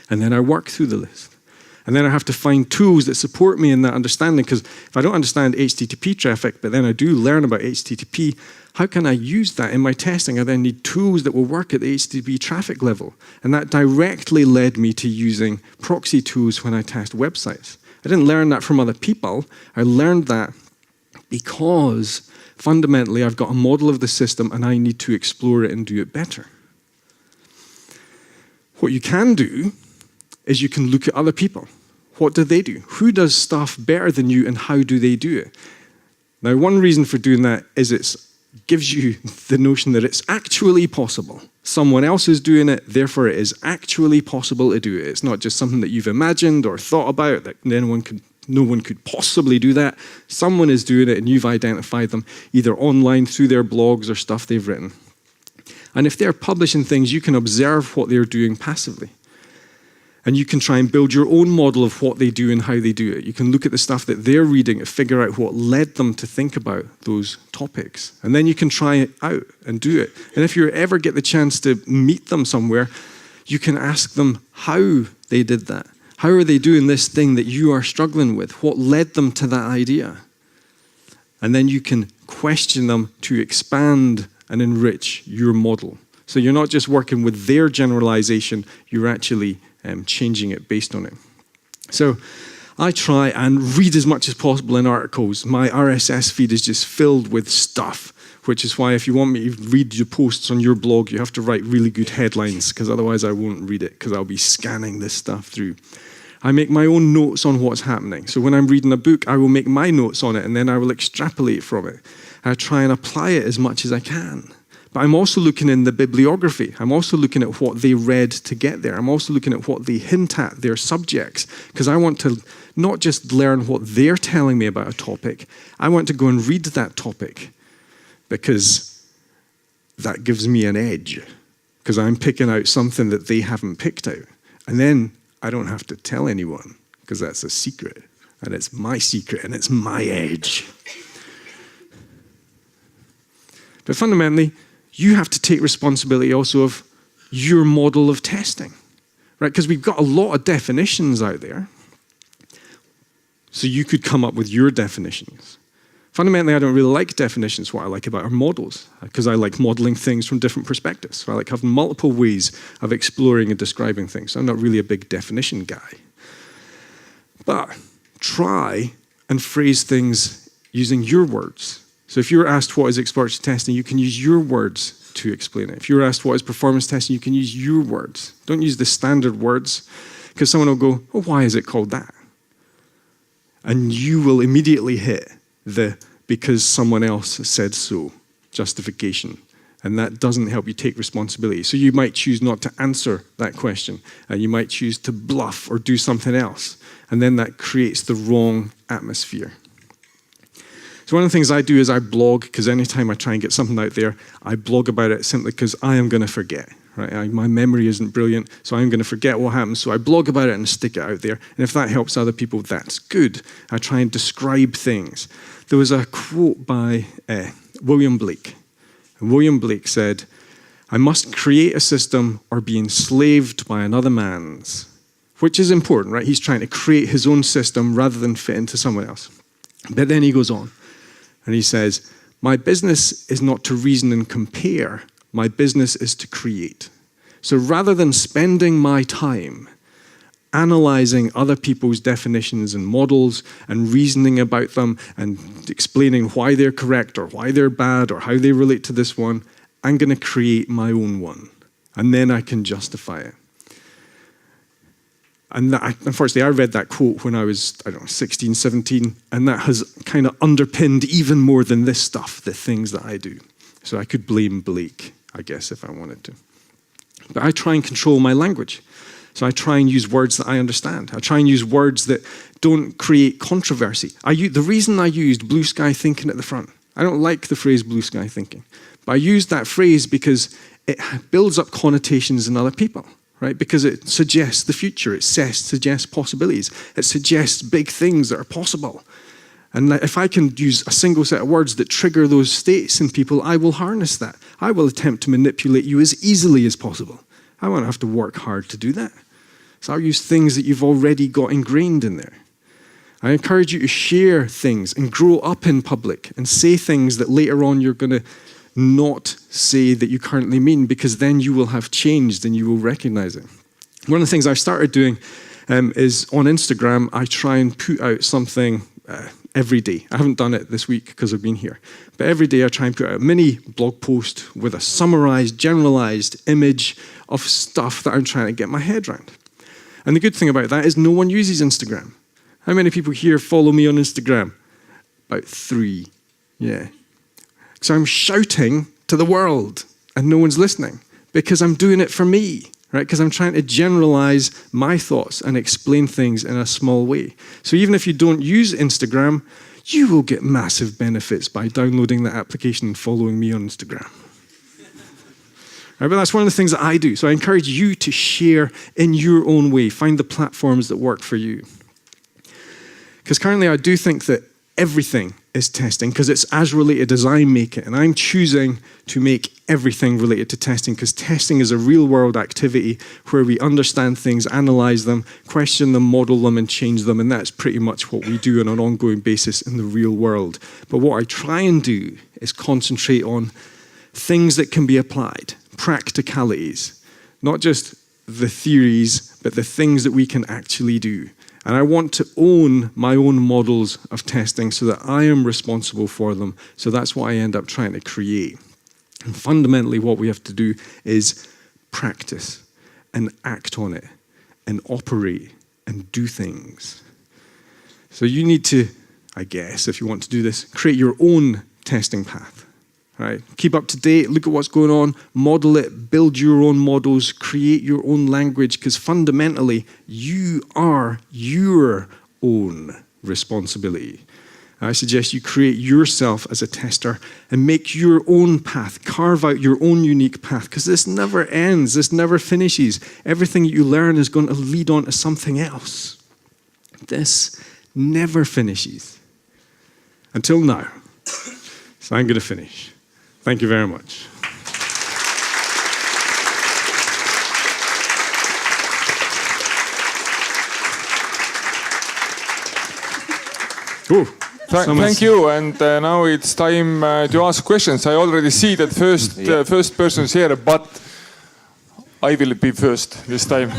And then I work through the list. And then I have to find tools that support me in that understanding, because if I don't understand HTTP traffic, but then I do learn about HTTP, how can I use that in my testing? I then need tools that will work at the HTTP traffic level. And that directly led me to using proxy tools when I test websites. I didn't learn that from other people. I learned that because fundamentally I've got a model of the system and I need to explore it and do it better. What you can do is you can look at other people. What do they do? Who does stuff better than you, and how do they do it? Now, one reason for doing that is it gives you the notion that it's actually possible. Someone else is doing it, therefore it is actually possible to do it. It's not just something that you've imagined or thought about, that no one could possibly do that. Someone is doing it and you've identified them either online through their blogs or stuff they've written. And if they're publishing things, you can observe what they're doing passively. And you can try and build your own model of what they do and how they do it. You can look at the stuff that they're reading and figure out what led them to think about those topics. And then you can try it out and do it. And if you ever get the chance to meet them somewhere, you can ask them how they did that. How are they doing this thing that you are struggling with? What led them to that idea? And then you can question them to expand and enrich your model. So you're not just working with their generalization, you're actually changing it based on it. So I try and read as much as possible in articles. My RSS feed is just filled with stuff, which is why if you want me to read your posts on your blog, you have to write really good headlines, because otherwise I won't read it, because I'll be scanning this stuff through. I make my own notes on what's happening. So when I'm reading a book, I will make my notes on it, and then I will extrapolate from it. I try and apply it as much as I can. But I'm also looking in the bibliography. I'm also looking at what they read to get there. I'm also looking at what they hint at, their subjects, because I want to not just learn what they're telling me about a topic, I want to go and read that topic, because that gives me an edge, because I'm picking out something that they haven't picked out. And then I don't have to tell anyone, because that's a secret, and it's my secret, and it's my edge. But fundamentally, you have to take responsibility also of your model of testing, right? Because we've got a lot of definitions out there. So you could come up with your definitions. Fundamentally, I don't really like definitions. What I like about are models, because I like modeling things from different perspectives. So I like having multiple ways of exploring and describing things. So I'm not really a big definition guy. But try and phrase things using your words. So if you're asked what is exploratory testing, you can use your words to explain it. If you're asked what is performance testing, you can use your words. Don't use the standard words, because someone will go, oh, why is it called that? And you will immediately hit the because someone else said so justification. And that doesn't help you take responsibility. So you might choose not to answer that question, and you might choose to bluff or do something else. And then that creates the wrong atmosphere. So one of the things I do is I blog, because anytime I try and get something out there, I blog about it simply because I am going to forget. Right? My memory isn't brilliant, so I'm going to forget what happens. So I blog about it and stick it out there. And if that helps other people, that's good. I try and describe things. There was a quote by William Blake. And William Blake said, I must create a system or be enslaved by another man's. Which is important, right? He's trying to create his own system rather than fit into someone else. But then he goes on and he says, my business is not to reason and compare. My business is to create. So rather than spending my time analyzing other people's definitions and models and reasoning about them and explaining why they're correct or why they're bad or how they relate to this one, I'm going to create my own one. And then I can justify it. And unfortunately, I read that quote when I was, 16, 17, and that has kind of underpinned even more than this stuff, the things that I do. So I could blame Blake, I guess, if I wanted to. But I try and control my language. So I try and use words that I understand. I try and use words that don't create controversy. The reason I used blue sky thinking at the front, I don't like the phrase blue sky thinking, but I used that phrase because it builds up connotations in other people, right? Because it suggests the future, it suggests possibilities, it suggests big things that are possible. And if I can use a single set of words that trigger those states in people, I will harness that. I will attempt to manipulate you as easily as possible. I won't have to work hard to do that. So I'll use things that you've already got ingrained in there. I encourage you to share things and grow up in public and say things that later on you're going to not say that you currently mean, because then you will have changed and you will recognize it. One of the things I've started doing is on Instagram, I try and put out something every day. I haven't done it this week because I've been here. But every day I try and put out a mini blog post with a summarized, generalized image of stuff that I'm trying to get my head around. And the good thing about that is no one uses Instagram. How many people here follow me on Instagram? About 3. Yeah. So I'm shouting to the world and no one's listening because I'm doing it for me, right? Because I'm trying to generalize my thoughts and explain things in a small way. So even if you don't use Instagram, you will get massive benefits by downloading the application and following me on Instagram. Right, but that's one of the things that I do. So I encourage you to share in your own way. Find the platforms that work for you. Because currently I do think that everything is testing because it's as related as I make it. And I'm choosing to make everything related to testing because testing is a real world activity where we understand things, analyze them, question them, model them, and change them. And that's pretty much what we do on an ongoing basis in the real world. But what I try and do is concentrate on things that can be applied, practicalities, not just the theories, but the things that we can actually do. And I want to own my own models of testing so that I am responsible for them. So that's what I end up trying to create. And fundamentally, what we have to do is practice and act on it and operate and do things. So you need to, I guess, if you want to do this, create your own testing path. Right? Keep up to date, look at what's going on, model it, build your own models, create your own language, because fundamentally, you are your own responsibility. I suggest you create yourself as a tester and make your own path, carve out your own unique path, because this never ends, this never finishes. Everything you learn is going to lead on to something else. This never finishes. Until now. So I'm going to finish. Thank you very much. Thank you, and now it's time to ask questions. I already see that first person's here, but I will be first this time.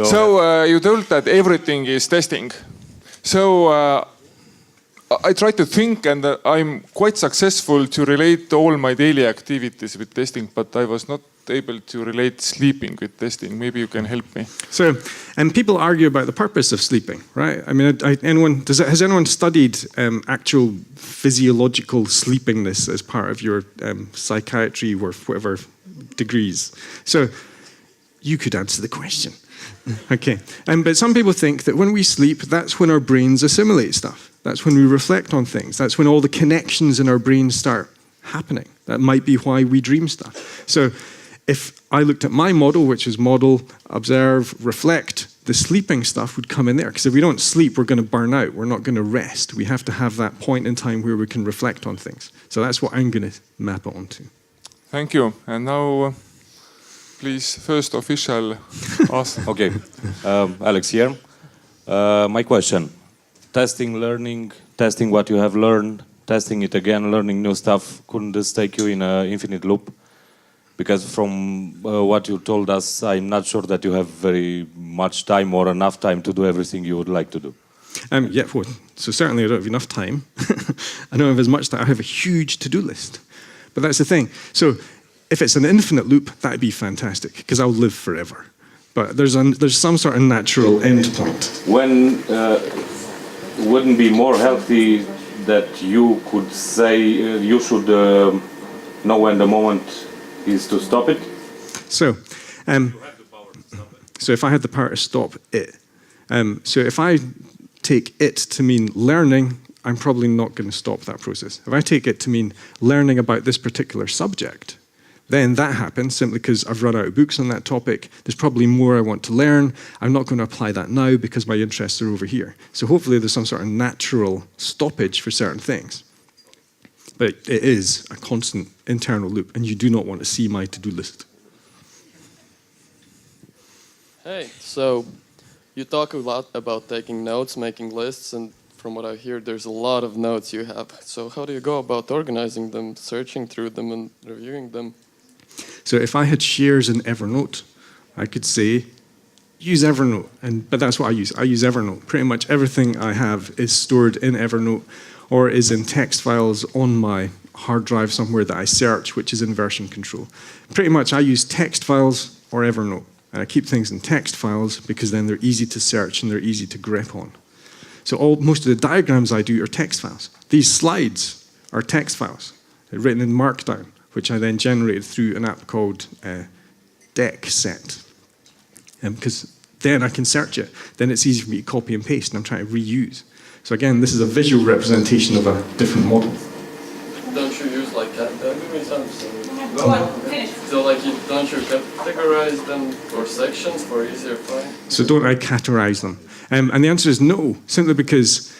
So you told that everything is testing. So I try to think, and I'm quite successful to relate all my daily activities with testing, but I was not able to relate sleeping with testing. Maybe you can help me. So, and people argue about the purpose of sleeping, right? I mean, has anyone studied actual physiological sleepiness as part of your psychiatry or whatever degrees? So, you could answer the question. Okay, but some people think that when we sleep, that's when our brains assimilate stuff. That's when we reflect on things. That's when all the connections in our brains start happening. That might be why we dream stuff. So if I looked at my model, which is model, observe, reflect, the sleeping stuff would come in there. Because if we don't sleep, we're going to burn out. We're not going to rest. We have to have that point in time where we can reflect on things. So that's what I'm going to map it onto. Thank you. And now, please, first official ask. Okay, Alex here. My question. Testing, learning, testing what you have learned, testing it again, learning new stuff. Couldn't this take you in an infinite loop? Because from what you told us, I'm not sure that you have very much time or enough time to do everything you would like to do. Yeah, well, so certainly I don't have enough time. I don't have as much time. I have a huge to-do list. But that's the thing. So if it's an infinite loop, that'd be fantastic, because I'll live forever. But there's some sort of natural end point. When wouldn't be more healthy that you could say you should know when the moment is to stop it? So, so if I had the power to stop it, so if I take it to mean learning, I'm probably not going to stop that process. If I take it to mean learning about this particular subject, then that happens simply because I've run out of books on that topic. There's probably more I want to learn. I'm not going to apply that now because my interests are over here. So hopefully there's some sort of natural stoppage for certain things. But it is a constant internal loop, and you do not want to see my to-do list. Hey, so you talk a lot about taking notes, making lists, and from what I hear, there's a lot of notes you have. So how do you go about organizing them, searching through them, and reviewing them? So if I had shares in Evernote, I could say, use Evernote. But that's what I use. I use Evernote. Pretty much everything I have is stored in Evernote or is in text files on my hard drive somewhere that I search, which is in version control. Pretty much I use text files or Evernote. And I keep things in text files because then they're easy to search and they're easy to grep on. So most of the diagrams I do are text files. These slides are text files. They're written in Markdown, which I then generated through an app called Deck Set. Because then I can search it. Then it's easy for me to copy and paste, and I'm trying to reuse. So again, this is a visual representation of a different model. Don't you use like so like don't you categorize them for sections for easier find? So don't I categorize them? And the answer is no, simply because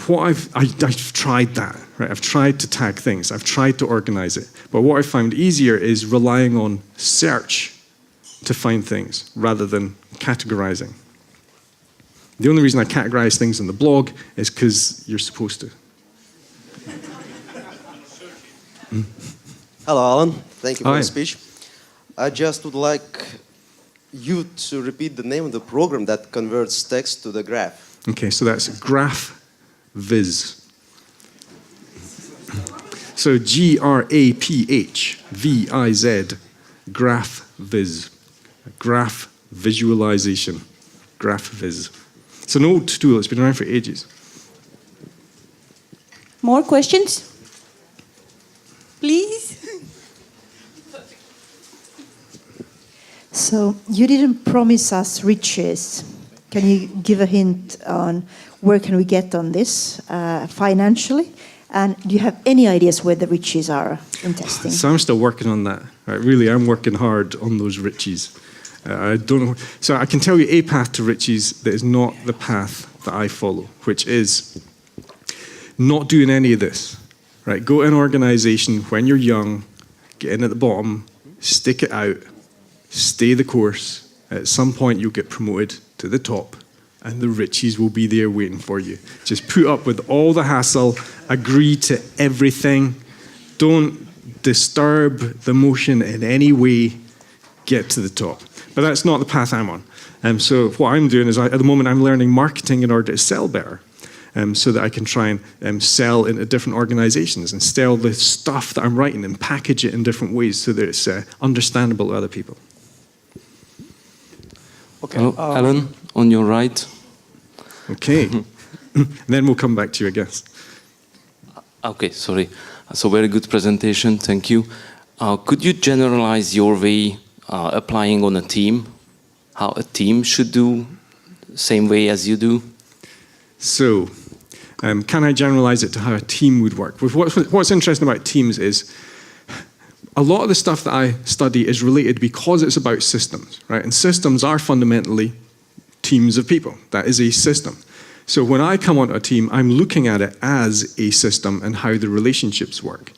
I've tried that, right? I've tried to tag things. I've tried to organize it. But what I found easier is relying on search to find things rather than categorizing. The only reason I categorize things in the blog is because you're supposed to. Hello, Alan. Thank you for Hi. the speech. I just would like you to repeat the name of the program that converts text to the graph. Okay, so that's Graph Viz. So GRAPHVIZ, Graph Viz. Graph visualization, Graph Viz. It's an old tool, it's been around for ages. More questions? Please? So you didn't promise us riches. Can you give a hint on where can we get on this financially? And do you have any ideas where the riches are in testing? So I'm still working on that. Right? Really, I'm working hard on those riches. I don't know. So I can tell you a path to riches that is not the path that I follow, which is not doing any of this. Right? Go to an organization when you're young, get in at the bottom, stick it out, stay the course. At some point, you'll get promoted to the top, and the riches will be there waiting for you. Just put up with all the hassle, agree to everything, don't disturb the motion in any way, get to the top. But that's not the path I'm on. So what I'm doing is, at the moment, I'm learning marketing in order to sell better. so that I can try and sell into different organizations and sell the stuff that I'm writing and package it in different ways so that it's understandable to other people. Okay. Hello, Alan, on your right. Okay. Then we'll come back to you, I guess. Okay, sorry. So very good presentation, thank you. Could you generalize your way applying on a team? How a team should do same way as you do? So, can I generalize it to how a team would work? What's interesting about teams is a lot of the stuff that I study is related because it's about systems, right? And systems are fundamentally teams of people. That is a system. So when I come onto a team, I'm looking at it as a system and how the relationships work.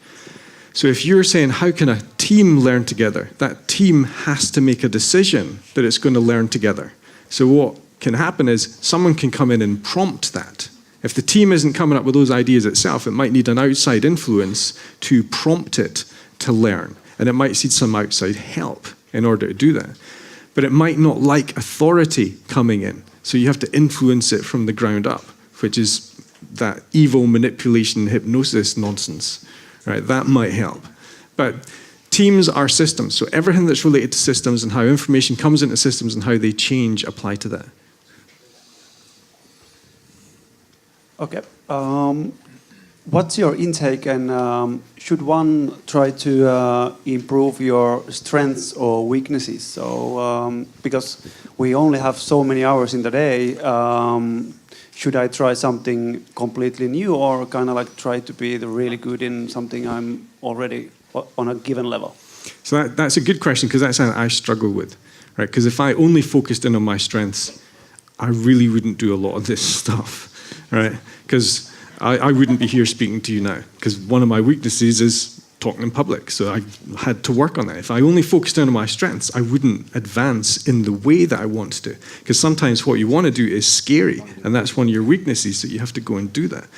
So if you're saying, how can a team learn together? That team has to make a decision that it's going to learn together. So what can happen is someone can come in and prompt that. If the team isn't coming up with those ideas itself, it might need an outside influence to prompt it to learn. And it might need some outside help in order to do that. But it might not like authority coming in. So you have to influence it from the ground up, which is that evil manipulation, hypnosis nonsense, right? That might help. But teams are systems. So everything that's related to systems and how information comes into systems and how they change apply to that. Okay. What's your intake, and should one try to improve your strengths or weaknesses? So, because we only have so many hours in the day, should I try something completely new, or kind of like try to be really good in something I'm already on a given level? So that's a good question, because that's something I struggle with, right? Because if I only focused in on my strengths, I really wouldn't do a lot of this stuff, right? Because I wouldn't be here speaking to you now, because one of my weaknesses is talking in public, so I had to work on that. If I only focused on my strengths, I wouldn't advance in the way that I want to, because sometimes what you want to do is scary, and that's one of your weaknesses, so you have to go and do that.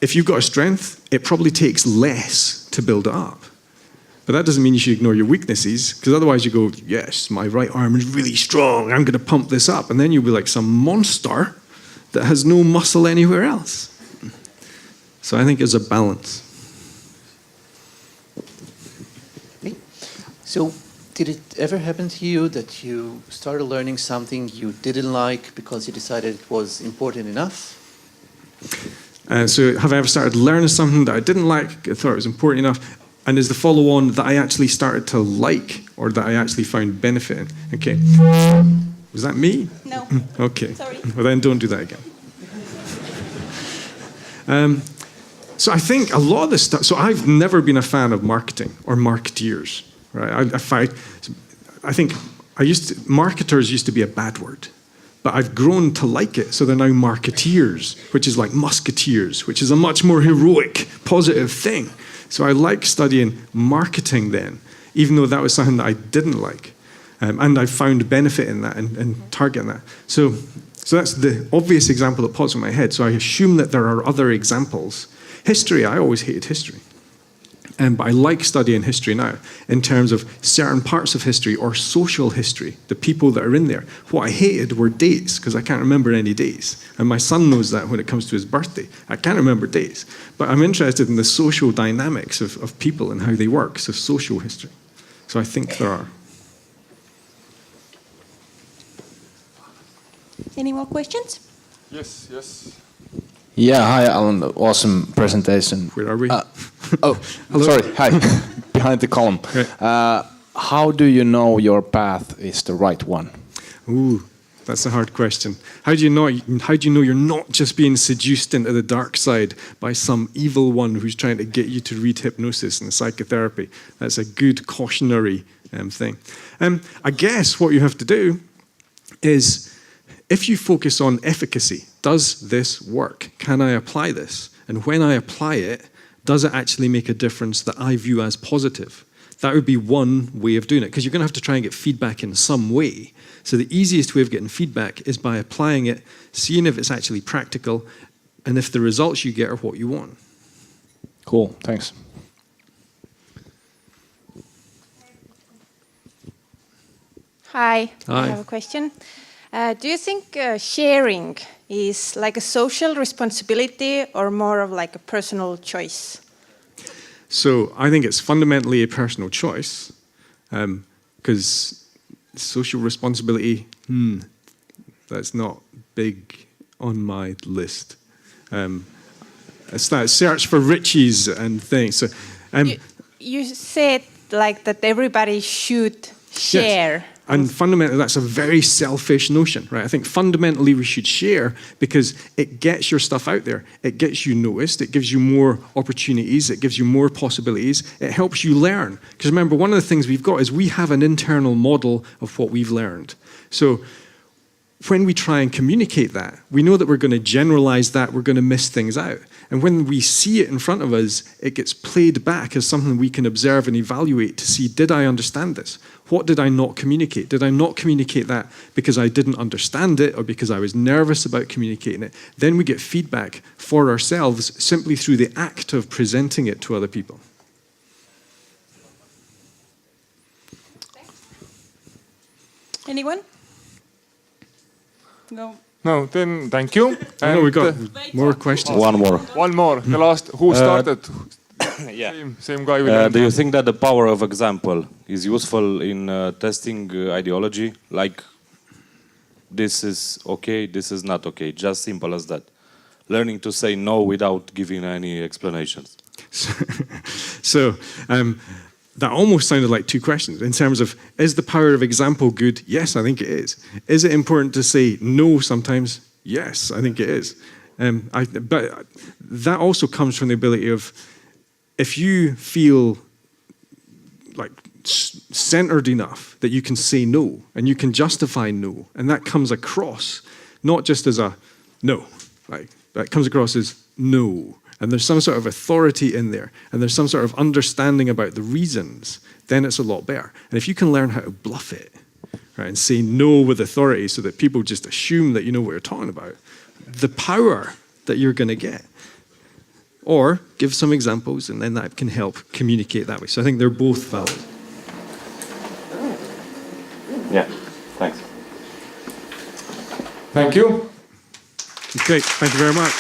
If you've got a strength, it probably takes less to build it up. But that doesn't mean you should ignore your weaknesses, because otherwise you go, yes, my right arm is really strong, I'm going to pump this up, and then you'll be like some monster that has no muscle anywhere else. So I think it's a balance. So did it ever happen to you that you started learning something you didn't like because you decided it was important enough? So have I ever started learning something that I didn't like, I thought it was important enough, and is the follow-on that I actually started to like or that I actually found benefit in? Okay. Was that me? No. Okay. Sorry. Well, then don't do that again. So I think a lot of this stuff, so I've never been a fan of marketing or marketeers, right? I think marketers used to be a bad word, but I've grown to like it. So they're now marketeers, which is like musketeers, which is a much more heroic, positive thing. So I like studying marketing then, even though that was something that I didn't like. And I found benefit in that and targeting that. So that's the obvious example that pops in my head. So I assume that there are other examples. History, I always hated history. But I like studying history now in terms of certain parts of history or social history, the people that are in there. What I hated were dates, because I can't remember any days. And my son knows that when it comes to his birthday. I can't remember days. But I'm interested in the social dynamics of people and how they work, so social history. So I think there are. Any more questions? Yes, yes. Yeah, hi Alan, awesome presentation. Where are we? Sorry, hi, behind the column. Right. How do you know your path is the right one? Ooh, that's a hard question. How do you know you're not just being seduced into the dark side by some evil one who's trying to get you to read hypnosis and psychotherapy? That's a good cautionary thing. I guess what you have to do is, if you focus on efficacy, does this work? Can I apply this? And when I apply it, does it actually make a difference that I view as positive? That would be one way of doing it, because you're going to have to try and get feedback in some way. So the easiest way of getting feedback is by applying it, seeing if it's actually practical, and if the results you get are what you want. Cool, thanks. Hi. Hi. I have a question. Do you think sharing is like a social responsibility or more of like a personal choice? So I think it's fundamentally a personal choice, because social responsibility, that's not big on my list. It's that search for riches and things. So, you said like that everybody should share. Yes. And fundamentally, that's a very selfish notion, right? I think fundamentally we should share because it gets your stuff out there. It gets you noticed. It gives you more opportunities. It gives you more possibilities. It helps you learn. Because remember, one of the things we've got is we have an internal model of what we've learned. So when we try and communicate that, we know that we're going to generalize that, we're going to miss things out. And when we see it in front of us, it gets played back as something we can observe and evaluate to see, did I understand this? What did I not communicate? Did I not communicate that because I didn't understand it or because I was nervous about communicating it? Then we get feedback for ourselves simply through the act of presenting it to other people. Anyone? No. No, then thank you. No, we got more questions. One more. One more. The last, who started? Yeah. Same guy. Will Do you think that the power of example is useful in testing ideology? Like, this is okay, this is not okay. Just simple as that. Learning to say no without giving any explanations. So that almost sounded like two questions in terms of, is the power of example good? Yes, I think it is. Is it important to say no sometimes? Yes, I think it is. But that also comes from the ability of, if you feel like centered enough that you can say no and you can justify no, and that comes across not just as a no, like that comes across as no, and there's some sort of authority in there, and there's some sort of understanding about the reasons, then it's a lot better. And if you can learn how to bluff it, right, and say no with authority so that people just assume that you know what you're talking about, the power that you're going to get. Or give some examples, and then that can help communicate that way. So I think they're both valid. Yeah, thanks. Thank you. Great, thank you very much.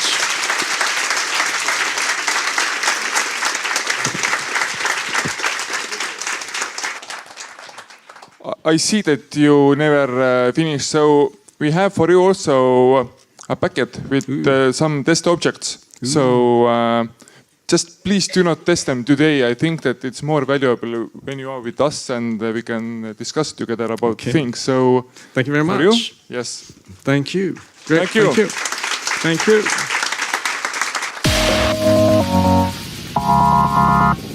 I see that you never finished, so we have for you also a packet with some test objects. So just please do not test them today. I think that it's more valuable when you are with us and we can discuss together about things. So thank you very much. For you? Yes. Thank you. Great. Thank you. Thank you. Thank you.